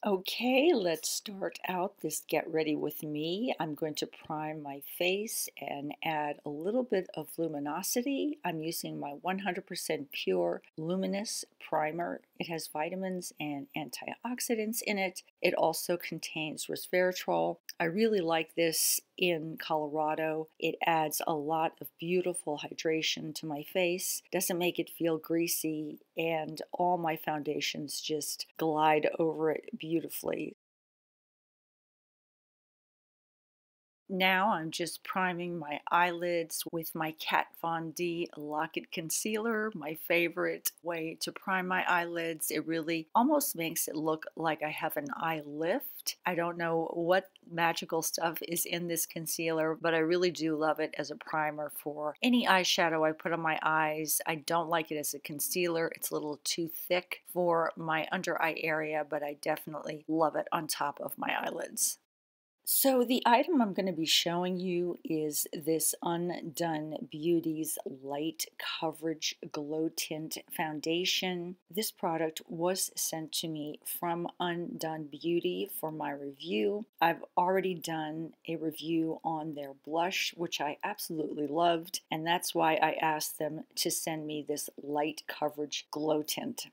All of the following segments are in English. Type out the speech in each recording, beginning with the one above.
Okay, let's start out this Get Ready With Me. I'm going to prime my face and add a little bit of luminosity. I'm using my 100% pure Luminous primer. It has vitamins and antioxidants in it. It also contains resveratrol. I really like this in Colorado. It adds a lot of beautiful hydration to my face, doesn't make it feel greasy, and all my foundations just glide over it beautifully. Now I'm just priming my eyelids with my Kat Von D Lock It Concealer, my favorite way to prime my eyelids. It really almost makes it look like I have an eye lift. I don't know what magical stuff is in this concealer, but I really do love it as a primer for any eyeshadow I put on my eyes. I don't like it as a concealer. It's a little too thick for my under eye area, but I definitely love it on top of my eyelids. So the item I'm going to be showing you is this Undone Beauty's Light Coverage Glow Tint Foundation. This product was sent to me from Undone Beauty for my review. I've already done a review on their blush, which I absolutely loved, and that's why I asked them to send me this light coverage glow tint.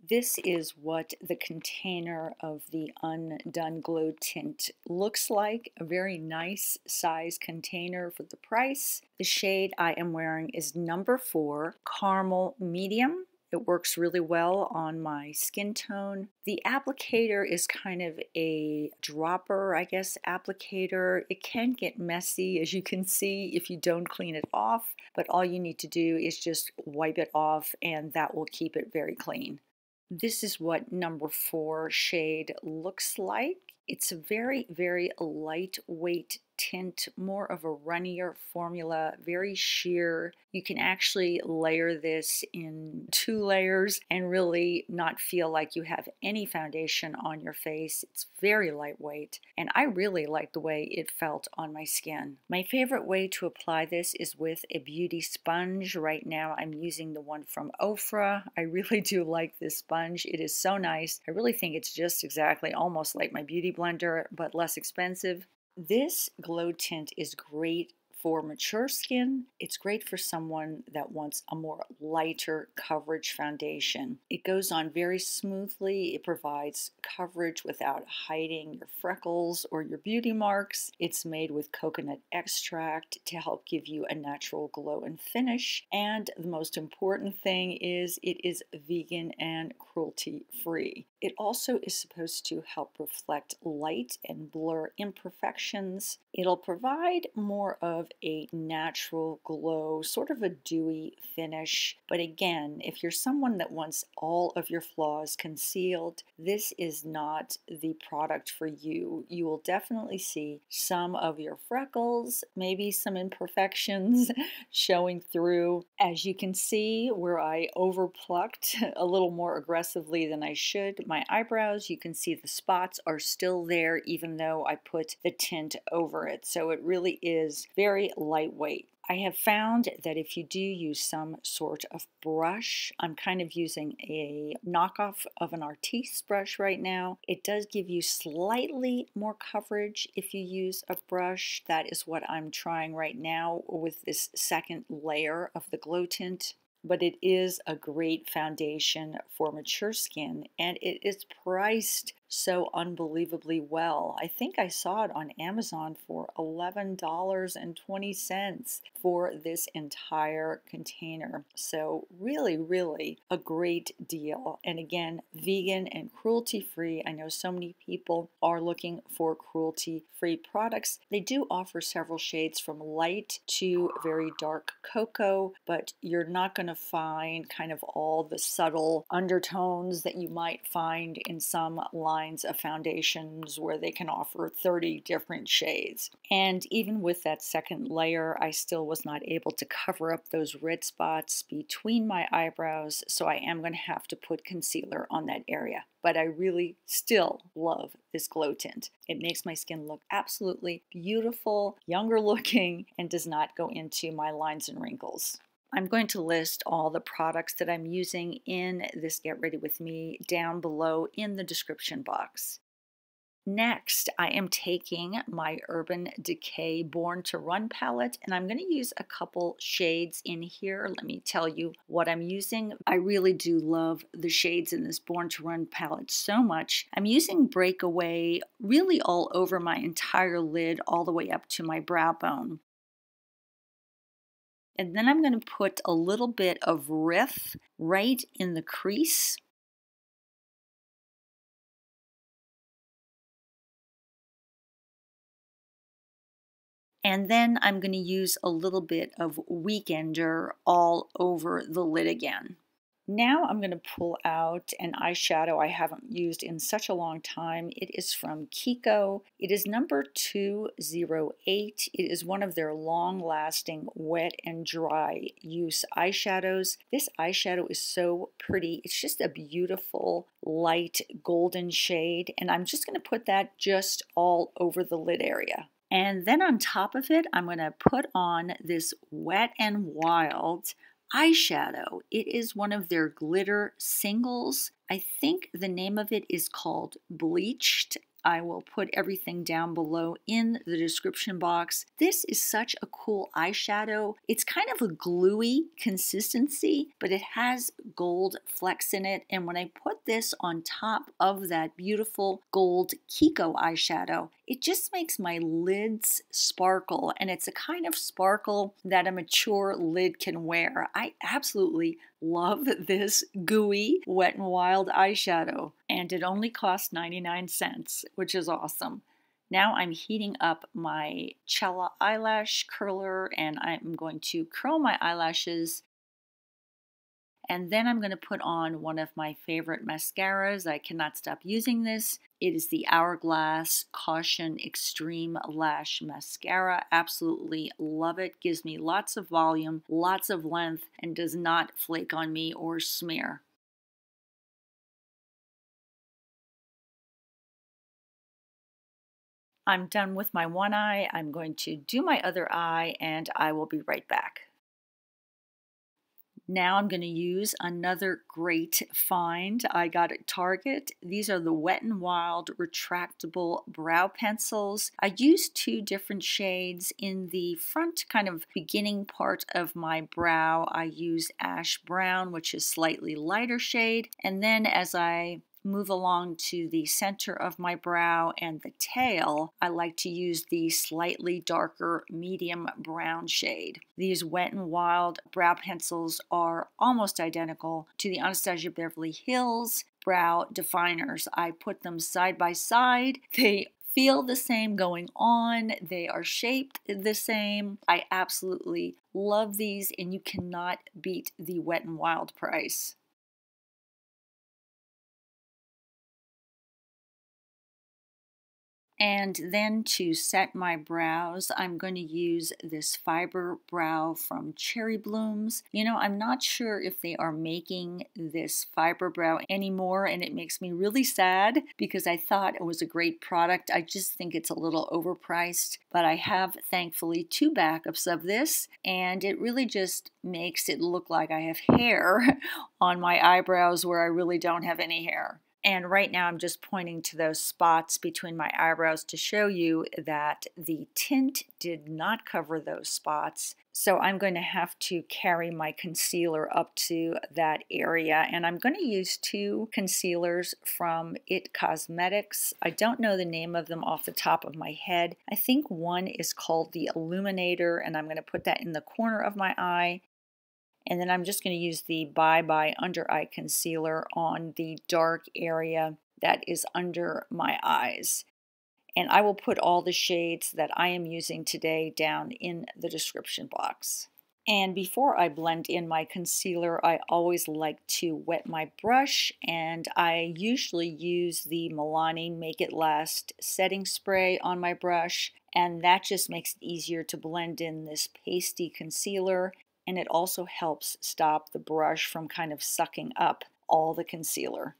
This is what the container of the Undone Glow Tint looks like. A very nice size container for the price. The shade I am wearing is number 4, Caramel Medium. It works really well on my skin tone. The applicator is kind of a dropper, I guess, applicator. It can get messy, as you can see, if you don't clean it off, but all you need to do is just wipe it off and that will keep it very clean. This is what number 4 shade looks like. It's a very, very lightweight tint, more of a runnier formula, very sheer. You can actually layer this in 2 layers and really not feel like you have any foundation on your face. It's very lightweight, and I really like the way it felt on my skin. My favorite way to apply this is with a beauty sponge. Right now I'm using the one from OFRA. I really do like this sponge. It is so nice. I really think it's just exactly almost like my beauty blender, but less expensive. This glow tint is great for mature skin. It's great for someone that wants a more lighter coverage foundation. It goes on very smoothly. It provides coverage without hiding your freckles or your beauty marks. It's made with coconut extract to help give you a natural glow and finish. And the most important thing is it is vegan and cruelty-free. It also is supposed to help reflect light and blur imperfections. It'll provide more of a natural glow, sort of a dewy finish. But again, if you're someone that wants all of your flaws concealed, this is not the product for you. You will definitely see some of your freckles, maybe some imperfections showing through. As you can see, where I overplucked a little more aggressively than I should, my eyebrows, you can see the spots are still there even though I put the tint over it. So it really is very lightweight. I have found that if you do use some sort of brush, I'm kind of using a knockoff of an Artiste brush right now. It does give you slightly more coverage if you use a brush. That is what I'm trying right now with this second layer of the glow tint. But it is a great foundation for mature skin, and it is priced so unbelievably well. I think I saw it on Amazon for $11.20 for this entire container. So really, really a great deal. And again, vegan and cruelty-free. I know so many people are looking for cruelty-free products. They do offer several shades from light to very dark cocoa, but you're not going to find kind of all the subtle undertones that you might find in some lines of foundations where they can offer 30 different shades. And even with that second layer, I still was not able to cover up those red spots between my eyebrows, so I am going to have to put concealer on that area. But I really still love this glow tint. It makes my skin look absolutely beautiful, younger looking, and does not go into my lines and wrinkles. I'm going to list all the products that I'm using in this Get Ready With Me down below in the description box. Next, I am taking my Urban Decay Born to Run palette, and I'm going to use a couple shades in here. Let me tell you what I'm using. I really do love the shades in this Born to Run palette so much. I'm using Breakaway really all over my entire lid, all the way up to my brow bone. And then I'm going to put a little bit of Riff right in the crease. And then I'm going to use a little bit of Weekender all over the lid again. Now I'm going to pull out an eyeshadow I haven't used in such a long time. It is from KIKO. It is number 208. It is one of their long-lasting wet and dry use eyeshadows. This eyeshadow is so pretty. It's just a beautiful light golden shade, and I'm just going to put that just all over the lid area. And then on top of it, I'm going to put on this Wet n Wild eyeshadow. It is one of their glitter singles. I think the name of it is called Bleached. I will put everything down below in the description box. This is such a cool eyeshadow. It's kind of a gluey consistency, but it has gold flecks in it. And when I put this on top of that beautiful gold KIKO eyeshadow, it just makes my lids sparkle. And it's a kind of sparkle that a mature lid can wear. I absolutely love this gooey Wet n Wild eyeshadow, and it only cost 99 cents, which is awesome. Now I'm heating up my Chella eyelash curler, and I'm going to curl my eyelashes. And then I'm going to put on one of my favorite mascaras. I cannot stop using this. It is the Hourglass Caution Extreme Lash Mascara. Absolutely love it. Gives me lots of volume, lots of length, and does not flake on me or smear. I'm done with my one eye. I'm going to do my other eye, and I will be right back. Now I'm going to use another great find I got at Target. These are the Wet n Wild retractable brow pencils. I used two different shades. In the front kind of beginning part of my brow, I use Ash Brown, which is slightly lighter shade. And then as I move along to the center of my brow and the tail, I like to use the slightly darker medium brown shade. These Wet n Wild brow pencils are almost identical to the Anastasia Beverly Hills brow definers. I put them side by side. They feel the same going on. They are shaped the same. I absolutely love these, and you cannot beat the Wet n Wild price. And then to set my brows, I'm going to use this Fiber Brow from Cherry Blooms. You know, I'm not sure if they are making this Fiber Brow anymore, and it makes me really sad because I thought it was a great product. I just think it's a little overpriced, but I have thankfully two backups of this, and it really just makes it look like I have hair on my eyebrows where I really don't have any hair. And right now I'm just pointing to those spots between my eyebrows to show you that the tint did not cover those spots. So I'm going to have to carry my concealer up to that area. And I'm going to use two concealers from IT Cosmetics. I don't know the name of them off the top of my head. I think one is called the Illuminator, and I'm going to put that in the corner of my eye. And then I'm just going to use the Bye Bye Undereye Concealer on the dark area that is under my eyes. And I will put all the shades that I am using today down in the description box. And before I blend in my concealer, I always like to wet my brush, and I usually use the Milani Make It Last setting spray on my brush, and that just makes it easier to blend in this pasty concealer. And it also helps stop the brush from kind of sucking up all the concealer.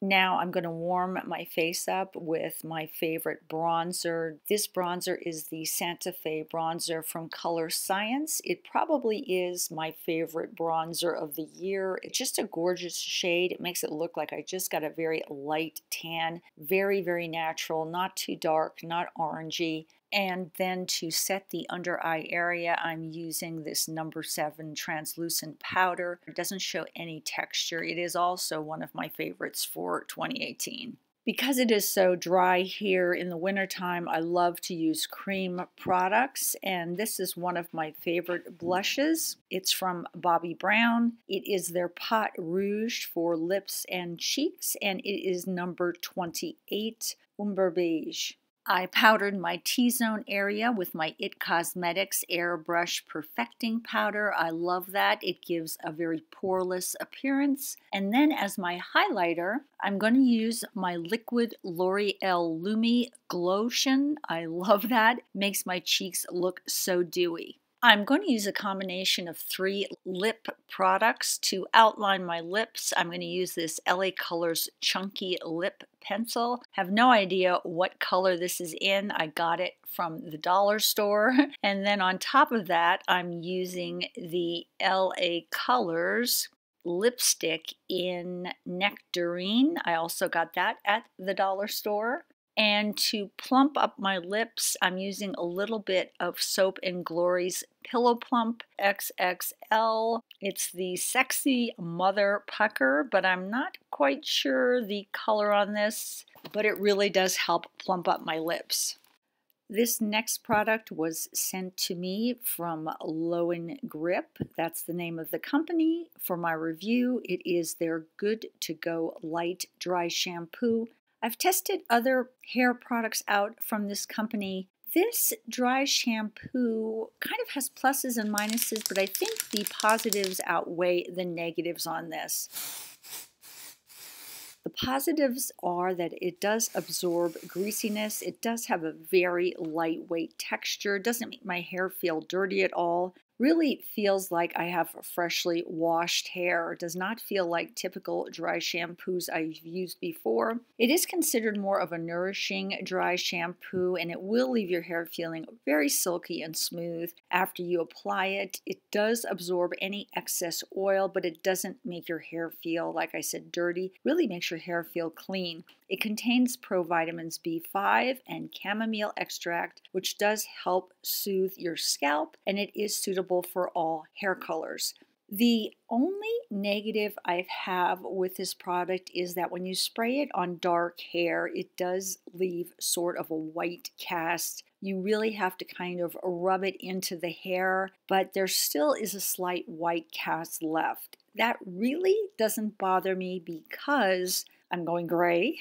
Now I'm going to warm my face up with my favorite bronzer. This bronzer is the Santa Fe bronzer from Colorescience. It probably is my favorite bronzer of the year. It's just a gorgeous shade. It makes it look like I just got a very light tan. Very, very natural, not too dark, not orangey. And then to set the under eye area, I'm using this No7 Transluscent Powder. It doesn't show any texture. It is also one of my favorites for 2018. Because it is so dry here in the wintertime, I love to use cream products, and this is one of my favorite blushes. It's from Bobbie Brown. It is their Pot Rouge for lips and cheeks, and it is number 28, Umber Beige. I powdered my T-zone area with my IT Cosmetics Airbrush Perfecting Powder. I love that. It gives a very poreless appearance. And then as my highlighter, I'm going to use my liquid L'Oreal Lumi Glotion. I love that. Makes my cheeks look so dewy. I'm going to use a combination of 3 lip products to outline my lips. I'm going to use this LAColors Chunky Lip Pencil. Have no idea what color this is in. I got it from the dollar store. And then on top of that, I'm using the LAColors lipstick in Nectarine. I also got that at the dollar store. And to plump up my lips, I'm using a little bit of Soap & Glory's Pillow Plump XXL. It's the Sexy Mother Pucker, but I'm not quite sure the color on this, but it really does help plump up my lips. This next product was sent to me from Löwengrip. That's the name of the company. For my review, it is their Good To Go Light Dry Shampoo. I've tested other hair products out from this company. This dry shampoo kind of has pluses and minuses, but I think the positives outweigh the negatives on this. The positives are that it does absorb greasiness. It does have a very lightweight texture. It doesn't make my hair feel dirty at all. Really feels like I have freshly washed hair. It does not feel like typical dry shampoos I've used before. It is considered more of a nourishing dry shampoo, and it will leave your hair feeling very silky and smooth after you apply it. It does absorb any excess oil, but it doesn't make your hair feel, like I said, dirty. Really makes your hair feel clean. It contains provitamins B5 and chamomile extract, which does help soothe your scalp, and it is suitable for all hair colors. The only negative I have with this product is that when you spray it on dark hair, it does leave sort of a white cast. You really have to kind of rub it into the hair, but there still is a slight white cast left. That really doesn't bother me because I'm going gray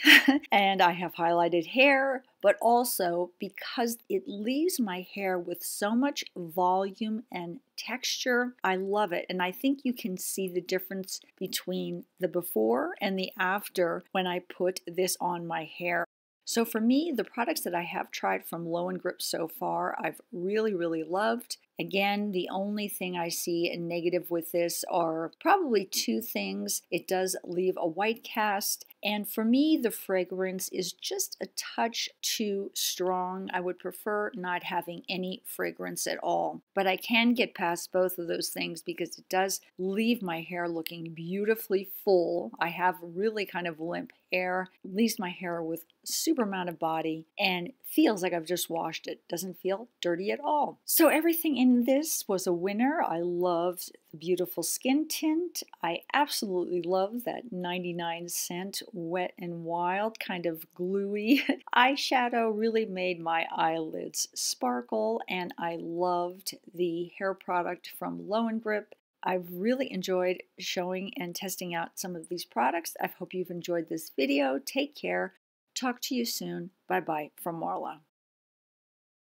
and I have highlighted hair, but also because it leaves my hair with so much volume and texture. I love it, and I think you can see the difference between the before and the after when I put this on my hair. So for me, the products that I have tried from Löwengrip so far, I've really, really loved. Again, the only thing I see negative with this are probably 2 things. It does leave a white cast, and for me, the fragrance is just a touch too strong. I would prefer not having any fragrance at all. But I can get past both of those things because it does leave my hair looking beautifully full. I have really kind of limp hair, leaves my hair with super amount of body, and feels like I've just washed it. Doesn't feel dirty at all. So everything in this was a winner. I loved the beautiful skin tint. I absolutely love that 99-cent Wet n Wild kind of gluey eyeshadow. Really made my eyelids sparkle, and I loved the hair product from Löwengrip. I've really enjoyed showing and testing out some of these products. I hope you've enjoyed this video. Take care. Talk to you soon. Bye-bye from Marla.